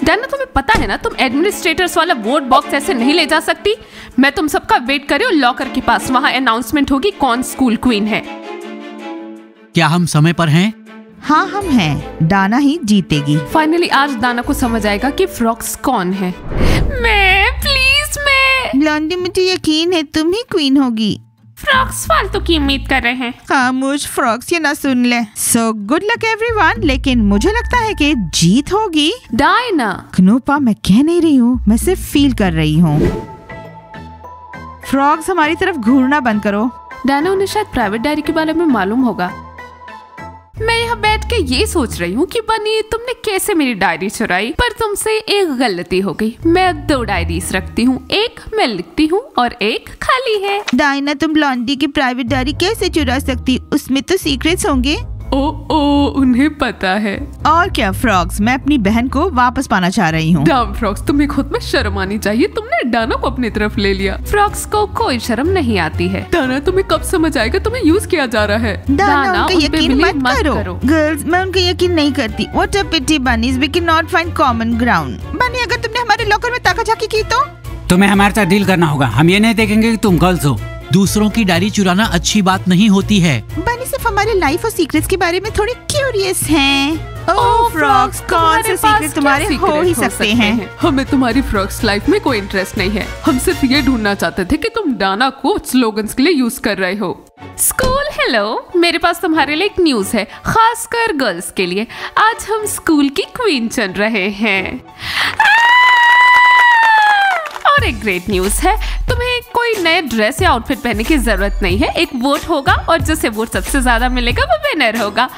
Diana तुम्हें पता है ना, तुम एडमिनिस्ट्रेटर्स वाला वोट बॉक्स ऐसे नहीं ले जा सकती। मैं तुम सबका वेट कर रही हूँ लॉकर के पास, वहाँ अनाउंसमेंट होगी कौन स्कूल क्वीन है। क्या हम समय पर हैं? हाँ हम हैं, डाना ही जीतेगी। फाइनली आज दाना को समझ आएगा कि फ्रॉक्स कौन है। प्लीज मैं ब्लॉन्डी, मुझे यकीन है तुम ही क्वीन होगी। फ्रॉक्स फालतू की उम्मीद कर रहे हैं। खामोश फ्रॉक्स, ये ना सुन ले। सो गुड लक एवरीवन, लेकिन मुझे लगता है कि जीत होगी डायना। कनूपा, मैं कह नहीं रही हूँ, मैं सिर्फ फील कर रही हूँ। फ्रॉक्स हमारी तरफ घूरना बंद करो। डायना, उन्हें शायद प्राइवेट डायरी के बारे में मालूम होगा। मैं यहाँ बैठ के ये सोच रही हूँ कि बनी तुमने कैसे मेरी डायरी चुराई, पर तुमसे एक गलती हो गई। मैं 2 डायरीज रखती हूँ, एक मैं लिखती हूँ और एक खाली है। डायना, तुम ब्लॉन्डी की प्राइवेट डायरी कैसे चुरा सकती? उसमें तो सीक्रेट्स होंगे। ओ उन्हें पता है। और क्या फ्रॉक्स, मैं अपनी बहन को वापस पाना चाह रही हूँ। डैम फ्रॉक्स, तुम्हें खुद में शर्म आनी चाहिए, तुमने डाना को अपनी तरफ ले लिया। फ्रॉक्स को कोई शर्म नहीं आती है। डाना, तुम्हें कब समझ आएगा तुम्हें यूज किया जा रहा है। डाना, उनका यकीन मत करो। गर्ल्स, मैं उनका यकीन नहीं करती। What a pity bunnies, we cannot find common ground। बनी, अगर तुमने हमारे लॉकर में ताकाझाकी की तो तुम्हें हमारे साथ डील करना होगा। हम ये नहीं देखेंगे कि तुम गर्ल्स हो। दूसरों की डायरी चुराना अच्छी बात नहीं होती है। बनी सिर्फ हमारे लाइफ और सीक्रेट्स के बारे में थोड़ी क्यूरियस हैं। ओह फ्रॉक्स, कौन से सीक्रेट तुम्हारे हो ही सकते हैं? हमें तुम्हारी फ्रॉक्स लाइफ में कोई इंटरेस्ट नहीं है। हम सिर्फ ये ढूंढना चाहते थे कि तुम डाना को स्लोगन्स के लिए यूज कर रहे हो। स्कूल हेलो, मेरे पास तुम्हारे लिए एक न्यूज है, खासकर गर्ल्स के लिए। आज हम स्कूल की क्वीन चुन रहे हैं। और एक ग्रेट न्यूज है, तुम्हें कोई नए ड्रेस या आउटफिट पहनने की जरूरत नहीं है। एक वोट होगा और जिसे वोट सबसे ज्यादा मिलेगा वो विनर होगा।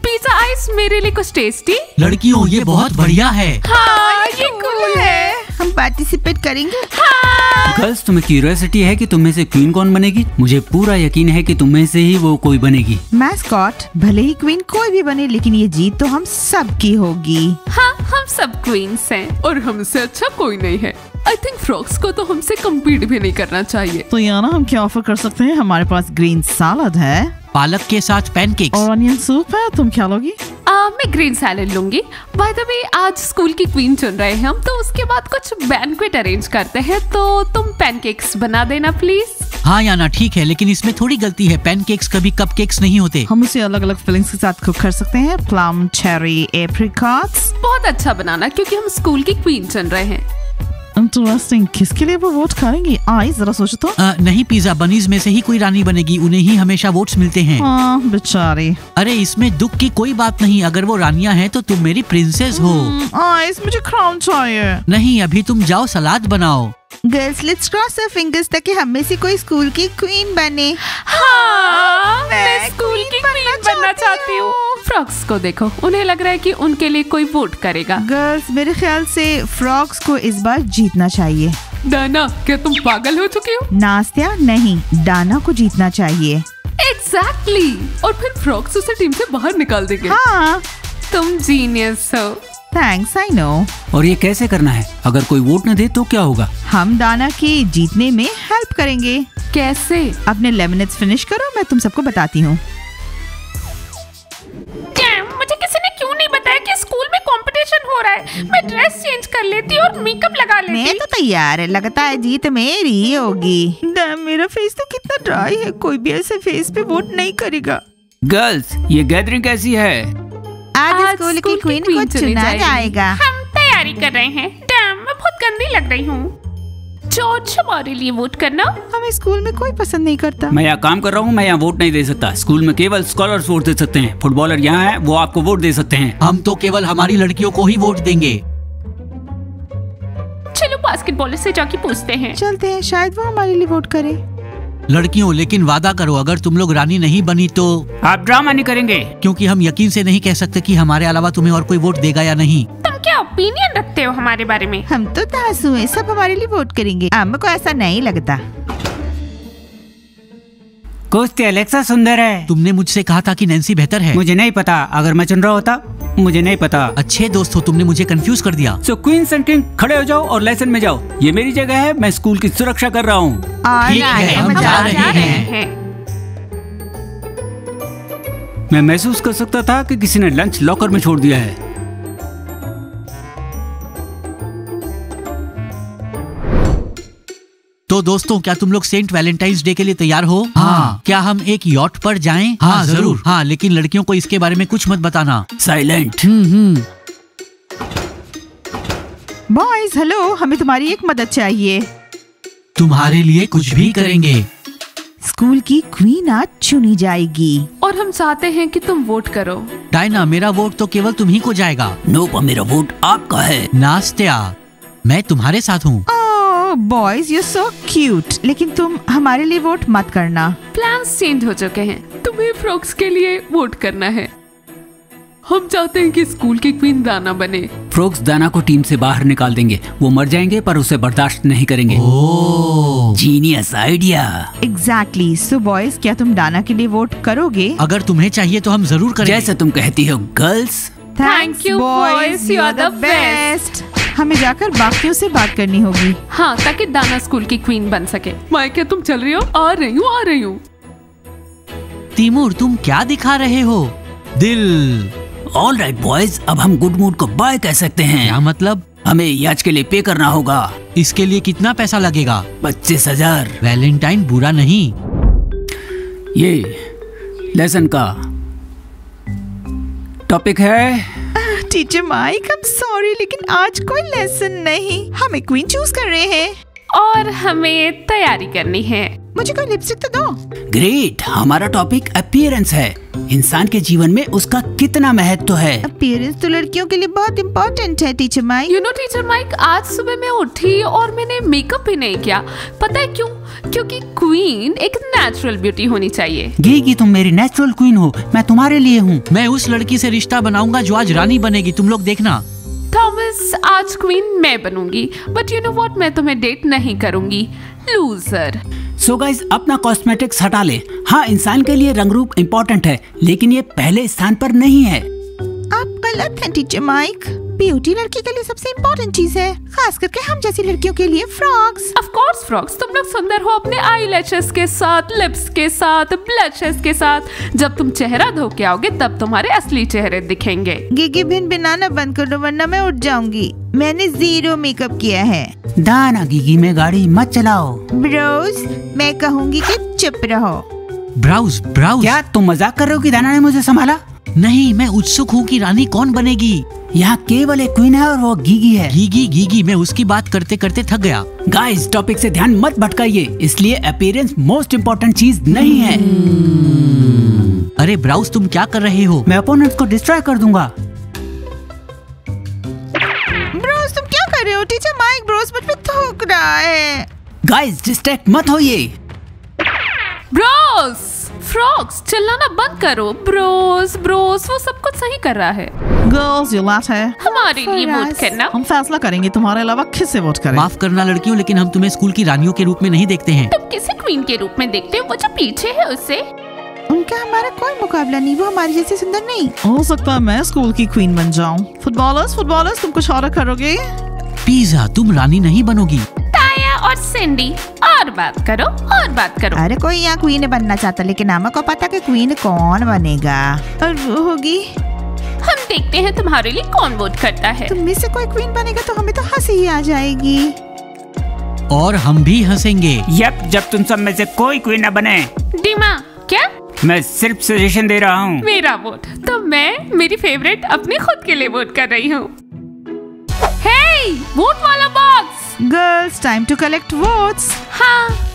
पिज्जा आइस मेरे लिए कुछ टेस्टी। लड़कियों, ये बहुत बढ़िया है। हाँ, ये कूल है। हम पार्टिसिपेट करेंगे। हाँ। गर्ल्स, तुम्हें क्यूरियोसिटी है कि तुम में से क्वीन कौन बनेगी? मुझे पूरा यकीन है कि तुम में से ही वो कोई बनेगी। मैस्कॉट, भले ही क्वीन कोई भी बने, लेकिन ये जीत तो हम सब की होगी। हाँ, हम सब क्वींस हैं और हमसे अच्छा कोई नहीं है। आई थिंक फ्रॉक्स को तो हमसे कम्पीट भी नहीं करना चाहिए। तो याना, हम क्या ऑफर कर सकते हैं? हमारे पास ग्रीन सलाद है, पालक के साथ पैनकेक्स और ऑनियन सूप है। तुम क्या लोगी? मैं ग्रीन सैलेड लूंगी। बाय द वे, आज स्कूल की क्वीन चुन रहे हैं हम, तो उसके बाद कुछ बैंक्वेट अरेंज करते हैं, तो तुम पैनकेक्स बना देना प्लीज। हाँ याना, ठीक है, लेकिन इसमें थोड़ी गलती है। पैनकेक्स कभी कपकेक्स नहीं होते। हम उसे अलग अलग फिलिंग्स के साथ कुक कर सकते हैं। Plum, cherry, apricots. बहुत अच्छा बनाना, क्योंकि हम स्कूल की क्वीन चुन रहे हैं। इंटरेस्टिंग, किसके लिए वो वोट करेंगी? आई जरा सोचो तो। नहीं, पिज्जा बनीज में से ही कोई रानी बनेगी, उन्हें ही हमेशा वोट्स मिलते हैं। हाँ बेचारी। अरे इसमें दुख की कोई बात नहीं, अगर वो रानियां हैं तो तुम मेरी प्रिंसेस हो। आइस, मुझे क्राउन चाहिए। नहीं, अभी तुम जाओ सलाद बनाओ। Girls, let's cross our fingers ताकि हम में से कोई स्कूल की क्वीन बने। हाँ, मैं स्कूल की क्वीन बनना चाहती हूँ। फ्रॉक्स को देखो, उन्हें लग रहा है कि उनके लिए कोई वोट करेगा। गर्ल्स, मेरे ख्याल से फ्रॉक्स को इस बार जीतना चाहिए। डाना, क्या तुम पागल हो चुकी हो? नास्तिया, नहीं, डाना को जीतना चाहिए। एग्जैक्टली। और फिर फ्रॉक्स उसे टीम से बाहर निकाल देंगे। हाँ, तुम जीनियस हो। Thanks, I know. और ये कैसे करना है? अगर कोई वोट न दे तो क्या होगा? हम डाना के जीतने में हेल्प करेंगे। कैसे? अपने लेमनेड्स फिनिश करो, मैं तुम सबको बताती हूँ। मुझे किसी ने क्यों नहीं बताया कि स्कूल में कंपटीशन हो रहा है? मैं ड्रेस चेंज कर लेती और मेकअप लगा लेती। मैं तो तैयार है, लगता है जीत मेरी ही होगी। मेरा फेस तो कितना ड्राई है, कोई भी ऐसे फेस पे वोट नहीं करेगा। गर्ल्स, ये गैदरिंग कैसी है? आज स्कूल की क्वीन को चुना जाएगा। हम तैयारी कर रहे हैं। डैम, मैं बहुत गंदी लग रही हूँ। जॉर्ज, हमारे लिए वोट करना। हमें स्कूल में कोई पसंद नहीं करता। मैं यहाँ काम कर रहा हूँ, मैं यहाँ वोट नहीं दे सकता। स्कूल में केवल स्कॉलर्स वोट दे सकते हैं। फुटबॉलर यहाँ है, वो आपको वोट दे सकते हैं। हम तो केवल हमारी लड़कियों को ही वोट देंगे। चलो बास्केटबॉलर से जाके पूछते हैं। चलते हैं, शायद वो हमारे लिए वोट करे। लड़कियों, लेकिन वादा करो, अगर तुम लोग रानी नहीं बनी तो आप ड्रामा नहीं करेंगे। क्योंकि हम यकीन से नहीं कह सकते कि हमारे अलावा तुम्हें और कोई वोट देगा या नहीं। तुम क्या ओपिनियन रखते हो हमारे बारे में? हम तो तासु हैं, सब हमारे लिए वोट करेंगे। हमको ऐसा नहीं लगता। कुछ एलेक्सा सुंदर है। तुमने मुझसे कहा था कि नैन्सी बेहतर है। मुझे नहीं पता, अगर मैं चुन रहा होता। मुझे नहीं पता। अच्छे दोस्त हो, तुमने मुझे कंफ्यूज कर दिया। सो क्वींस एंड किंग, खड़े हो जाओ और लेसन में जाओ। ये मेरी जगह है, मैं स्कूल की सुरक्षा कर रहा हूँ। ठीक है, हम जा रहे हैं। मैं महसूस कर सकता था कि किसी ने लंच लॉकर में छोड़ दिया है। तो दोस्तों, क्या तुम लोग सेंट वैलेंटाइंस डे के लिए तैयार हो? हाँ। क्या हम एक यॉट पर जाएं? हाँ जरूर। हाँ, लेकिन लड़कियों को इसके बारे में कुछ मत बताना। साइलेंट। बॉयज हेलो, हमें तुम्हारी एक मदद चाहिए। तुम्हारे लिए कुछ भी करेंगे। स्कूल की क्वीन आज चुनी जाएगी और हम चाहते हैं कि तुम वोट करो। डायना, मेरा वोट तो केवल तुम ही को जाएगा। नो, मेरा वोट आपका है। नास्तिया, मैं तुम्हारे साथ हूँ। बॉयज यू सो क्यूट, लेकिन तुम हमारे लिए वोट मत करना। प्लान्स चेंज हो चुके हैं, तुम्हें फ्रॉक्स के लिए वोट करना है। हम चाहते हैं कि स्कूल की क्वीन दाना बने। फ्रॉक्स दाना को टीम से बाहर निकाल देंगे। वो मर जाएंगे पर उसे बर्दाश्त नहीं करेंगे। Genius idea. Exactly. So boys, क्या तुम दाना के लिए वोट करोगे? अगर तुम्हें चाहिए तो हम जरूर करेंगे। जैसा तुम कहती हो girls. Thank you boys, you are the best. हमें जाकर बाकियों से बात करनी होगी। हाँ, ताकि दाना स्कूल की क्वीन बन सके। माइक, तुम चल रही हो? आ रही हूँ। तिमूर, तुम क्या दिखा रहे हो? दिल। ऑल राइट बॉयज, अब हम गुड मूड को बाय कह सकते हैं। क्या मतलब? हमें आज के लिए पे करना होगा। इसके लिए कितना पैसा लगेगा? 25,000। वैलेंटाइन बुरा नहीं। ये लेसन का टॉपिक है। Teacher mic, I am sorry, लेकिन आज कोई लेसन नहीं। हम एक क्वीन चूज कर रहे हैं और हमें तैयारी करनी है। मुझे कोई लिपस्टिक तो दो। ग्रेट, हमारा टॉपिक अपीयरेंस है। इंसान के जीवन में उसका कितना महत्व है। अपीयरेंस तो लड़कियों के लिए बहुत इम्पोर्टेंट है teacher mic. You know teacher mic, आज सुबह मैं उठी और मैंने मेकअप भी नहीं किया। पता है क्यों? क्योंकि क्वीन एक नेचुरल ब्यूटी होनी चाहिए। गीगी, तुम मेरी नेचुरल क्वीन हो, मैं तुम्हारे लिए हूँ। मैं उस लड़की से रिश्ता बनाऊंगा जो आज रानी बनेगी, तुम लोग देखना। थॉमस, आज क्वीन मैं बनूंगी, बट यू नो व्हाट, मैं तुम्हें डेट नहीं करूंगी। लूजर। सो गाइस, अपना कॉस्मेटिक्स हटा ले। हाँ, इंसान के लिए रंग रूप इम्पोर्टेंट है, लेकिन ये पहले स्थान पर नहीं है। आप गलत हैं टीचर माइक। ब्यूटी लड़की के लिए सबसे इम्पोर्टेंट चीज है, खास करके हम जैसी लड़कियों के लिए फ्रॉक्स। Of course frocks. तुम लोग सुंदर हो अपने आई लैशेस के साथ, लिप्स के साथ, ब्लशेस के साथ। जब तुम चेहरा धो के आओगे तब तुम्हारे असली चेहरे दिखेंगे। गिगी भिन-भिनाना बंद कर दो वरना मैं उठ जाऊंगी। मैंने 0 मेकअप किया है। दाना, गिगी में गाड़ी मत चलाओ। ब्रोस, मैं कहूँगी कि चुप रहो। ब्राउज। क्या तुम मजाक कर रहे हो कि दाना ने मुझे संभाला? नहीं, मैं उत्सुक हूँ कि रानी कौन बनेगी। यहाँ केवल एक क्वीन है और वो गीगी है। गीगी, मैं उसकी बात करते करते थक गया। गाइस, टॉपिक से ध्यान मत भटकाइए, इसलिए अपीयरेंस मोस्ट इम्पोर्टेंट चीज नहीं है। अरे ब्राउज, तुम क्या कर रहे हो? मैं अपोनेंट्स को डिस्ट्रॉय कर दूंगा। ब्रोस, तुम क्या कर रहे हो? टीचर माइक, ब्रोस मुझ पे थूक रहा है। गाइस, डिस्ट्रैक्ट मत होइए। ब्रोस, फ्रॉक्स, चिल्लाना बंद करो। ब्रोस, वो सब कुछ सही कर रहा है। गर्ल्स, ये लास्ट है। हमारे लिए वोट करना। हम फैसला करेंगे तुम्हारे अलावा किससे वोट करें। माफ करना लड़कियों, लेकिन हम तुम्हें स्कूल की रानियों के रूप में नहीं देखते हैं। तुम किसे क्वीन के रूप में देखते हो? वो जो पीछे है उससे। उनका हमारा कोई मुकाबला नहीं, वो हमारी जैसे सुंदर नहीं। हो सकता है मैं स्कूल की क्वीन बन जाऊं। फुटबॉलर्स, तुम कुछ और करोगे? पिज़्ज़ा, तुम रानी नहीं बनोगी। ताया और सिंडी, और बात करो। अरे कोई यहाँ क्वीन बनना चाहता, लेकिन हमें को पता कि क्वीन कौन बनेगा। और वो होगी। हम देखते हैं तुम्हारे लिए कौन वोट करता है। तुम में से कोई क्वीन बनेगा तो हमें तो हंसी ही आ जाएगी। और हम भी हंसेंगे। यप, जब तुम सब में से कोई क्वीन न बने। डिमा, क्या? मैं सिर्फ सजेशन दे रहा हूँ। मेरा वोट तो मैं मेरी फेवरेट अपने खुद के लिए वोट कर रही हूँ। हे, वोट वाला box. Girls, time to collect votes. हाँ।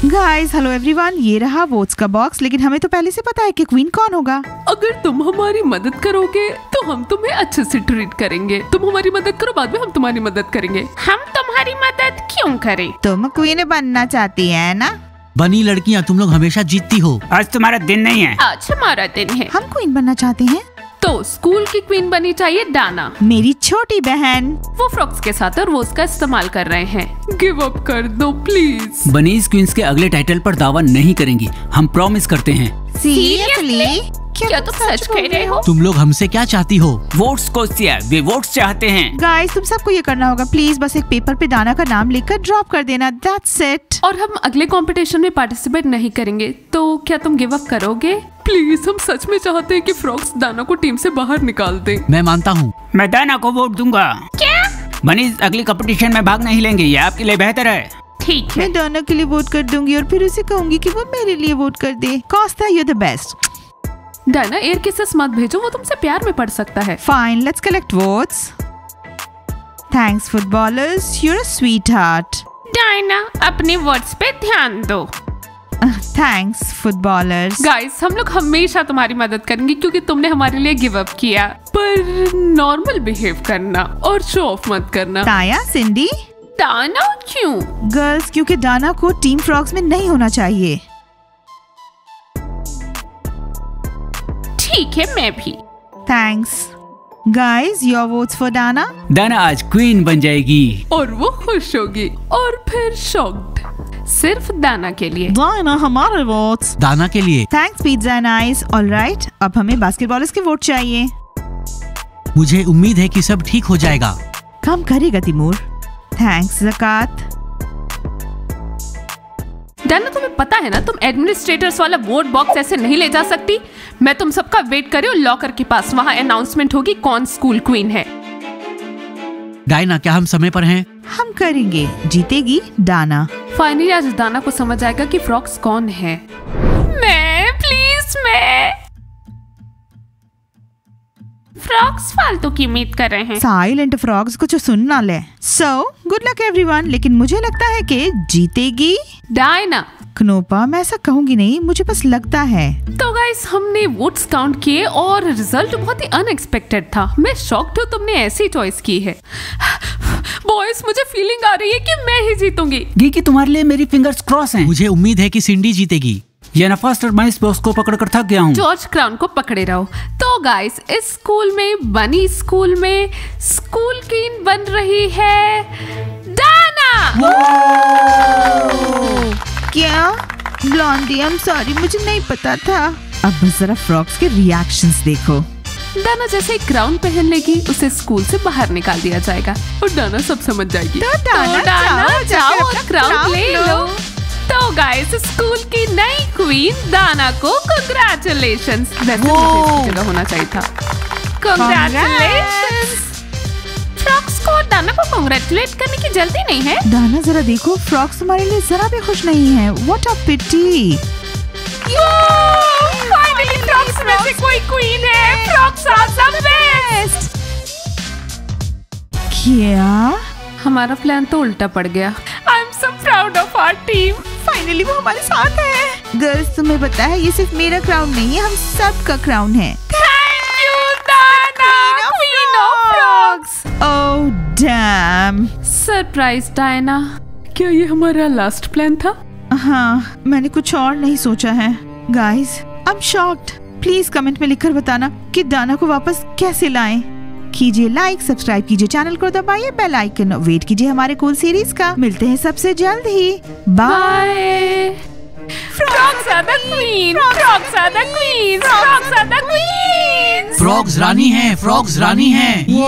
गाइस, हेलो एवरीवन, ये रहा वोट्स का बॉक्स, लेकिन हमें तो पहले से पता है कि क्वीन कौन होगा। अगर तुम हमारी मदद करोगे तो हम तुम्हें अच्छे से ट्रीट करेंगे। तुम हमारी मदद करो, बाद में हम तुम्हारी मदद करेंगे। हम तुम्हारी मदद क्यों करें? तुम क्वीन बनना चाहती है ना? बनी लड़कियाँ, तुम लोग हमेशा जीतती हो। आज तुम्हारा दिन नहीं है। आज हमारा दिन है। हम क्वीन बनना चाहते हैं। तो स्कूल की क्वीन बनी चाहिए डाना, मेरी छोटी बहन। वो फ्रॉक्स के साथ और वो उसका इस्तेमाल कर रहे हैं। गिव अप कर दो प्लीज। बनीज क्वींस के अगले टाइटल पर दावा नहीं करेंगी, हम प्रॉमिस करते हैं। सीरियसली? क्या तुम सच कह रहे हो? तुम लोग हमसे क्या चाहती हो? वोट्स को वे वोट्स चाहते हैं। गाइस, तुम सबको ये करना होगा। प्लीज बस एक पेपर पे दाना का नाम लिखकर ड्रॉप कर देना। That's it. और हम अगले कंपटीशन में पार्टिसिपेट नहीं करेंगे, तो क्या तुम गिव अप करोगे? प्लीज, हम सच में चाहते हैं कि फ्रॉक्स दाना को टीम से बाहर निकाल दें। मैं मानता हूँ। मैं दाना को वोट दूंगा। क्या? बनीज अगली कंपटीशन में भाग नहीं लेंगे, ये आपके लिए बेहतर है। ठीक है, मैं डाना के लिए वोट कर दूंगी और फिर उसे कहूंगी कि वो मेरे लिए वोट कर दे। Costa, you the best. Diana air kisses मत भेजो, वो तुमसे प्यार में पड़ सकता है। Fine, let's collect votes. Thanks footballers, you are a sweetheart. Diana अपने वर्ड्स पे ध्यान दो। Thanks footballers. गाइस, हम लोग हमेशा तुम्हारी मदद करेंगे क्योंकि तुमने हमारे लिए गिव अप किया, पर नॉर्मल बिहेव करना और शो ऑफ मत करना। ताया, सिंडी। डायना क्यों? गर्ल्स, क्योंकि डाना को टीम फ्रॉग्स में नहीं होना चाहिए। ठीक है, मैं भी। Thanks guys, your votes for Dana. Dana आज क्वीन बन जाएगी और वो खुश होगी और फिर शॉक्ड, सिर्फ दाना के लिए। डायना हमारे वोट्स। दाना के लिए। Thanks pizza and ice. Alright, अब हमें बास्केटबॉलर्स के वोट चाहिए। मुझे उम्मीद है कि सब ठीक हो जाएगा। काम करेगा तिमूर। थैंक्स ज़कात। डाना, तुम्हें पता है ना तुम एडमिनिस्ट्रेटर्स वाला वोट बॉक्स ऐसे नहीं ले जा सकती। मैं तुम सबका वेट कर रही हूँ लॉकर के पास, वहाँ अनाउंसमेंट होगी कौन स्कूल क्वीन है। डायना, क्या हम समय पर हैं? हम करेंगे, जीतेगी डाना। फाइनली आज दाना को समझ आएगा कि फ्रॉक्स कौन है। मैं फ्रॉक्स फालतू की उम्मीद कर रहे हैं। साइलेंट फ्रॉग्स कुछ सुन ना ले। सो गुड लक एवरीवन, लेकिन मुझे लगता है कि जीतेगी डायना। क्नोपा, मैं ऐसा कहूंगी नहीं, मुझे बस लगता है। तो गाइस, हमने वोट्स काउंट किए और रिजल्ट बहुत ही अनएक्सपेक्टेड था। मैं शॉक्ड हूँ तुमने ऐसी चॉइस की है। बॉयज, मुझे फीलिंग आ रही है कि मैं ही जीतूंगी। गीकी, तुम्हारे लिए मेरी फिंगर्स क्रॉस हैं। मुझे उम्मीद है कि सिंडी जीतेगी। ये ना फास्टर, मैं इस बॉक्स को पकड़कर थक गया हूँ। जॉर्ज क्राउन को पकड़े रहो। तो गाइस, इस स्कूल में बनी स्कूल में स्कूल क्वीन बन रही है डाना। क्या? ब्लॉन्डी, आई एम सॉरी, मुझे नहीं पता था। अब बस जरा फ्रॉग्स के रिएक्शंस देखो। डाना जैसे क्राउन पहन लेगी, उसे स्कूल से बाहर निकाल दिया जाएगा और डाना सब समझ जाएगी। तो डाना जाओ और क्राउन ले लो। तो गाइस, स्कूल की नई क्वीन दाना को कांग्रेचुलेशंस। वैसे मुझे इसकी जगह होना चाहिए था। कांग्रेचुलेशंस। फ्रॉक्स को दाना को कांग्रेचुलेट करने की जल्दी नहीं है। दाना, जरा देखो, फ्रॉक्स हमारे लिए जरा भी खुश नहीं है। What a pity. Finally frocks में से कोई क्वीन है। Frocks are the best. क्या? हमारा प्लान तो उल्टा पड़ गया। I am so proud of our team. Finally वो हमारे साथ है। गर्ल्स, तुम्हें पता है ये सिर्फ मेरा क्राउन नहीं है, हम सब का क्राउन है। Thank you Diana, queen of frogs. Oh damn. Surprise Diana, क्या ये हमारा लास्ट प्लान था? हाँ, मैंने कुछ और नहीं सोचा है। Guys, I am shocked. Please comment में लिखकर बताना कि डाना को वापस कैसे लाएं। कीजिए लाइक, सब्सक्राइब कीजिए चैनल को, दबाइए बेल आइकन, वेट कीजिए हमारे कूल सीरीज का। मिलते हैं सबसे जल्द ही। Bye. Frogs are the queen, frogs are the queen, frogs are the queen. Frogs रानी है, फ्रॉग्स रानी है। ये